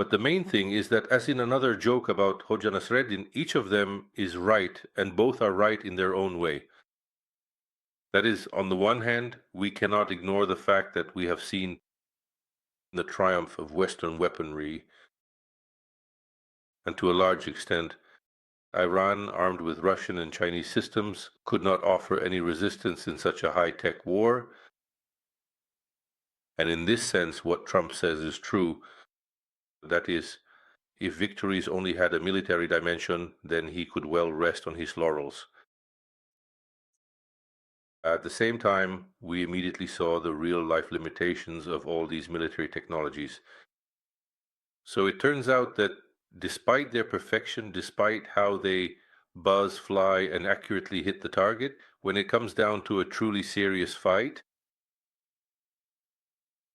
But the main thing is that, as in another joke about Hoja Nasreddin, each of them is right, and both are right in their own way. That is, on the one hand, we cannot ignore the fact that we have seen the triumph of Western weaponry, and to a large extent, Iran, armed with Russian and Chinese systems, could not offer any resistance in such a high-tech war. And in this sense, what Trump says is true. That is, if victories only had a military dimension, then he could well rest on his laurels. At the same time, we immediately saw the real-life limitations of all these military technologies. So it turns out that despite their perfection, despite how they buzz, fly, and accurately hit the target, when it comes down to a truly serious fight,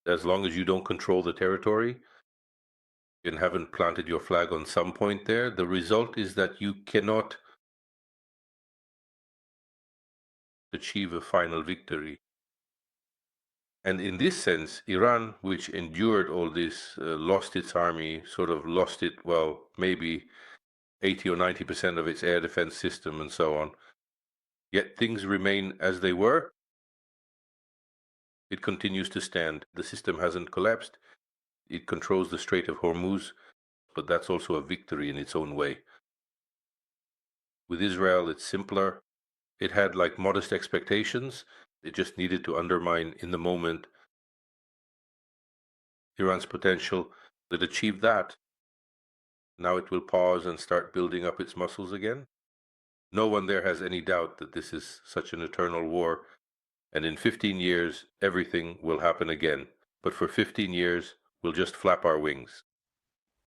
as long as you don't control the territory and haven't planted your flag on some point there, the result is that you cannot achieve a final victory. And in this sense, Iran, which endured all this, lost its army, sort of lost it, well, maybe 80 or 90% of its air defense system and so on. Yet things remain as they were. It continues to stand. The system hasn't collapsed. It controls the Strait of Hormuz, but that's also a victory in its own way. With Israel, it's simpler. It had like modest expectations. It just needed to undermine in the moment Iran's potential. It achieved that. Now it will pause and start building up its muscles again. No one there has any doubt that this is such an eternal war, and in 15 years, everything will happen again. But for 15 years, we'll just flap our wings.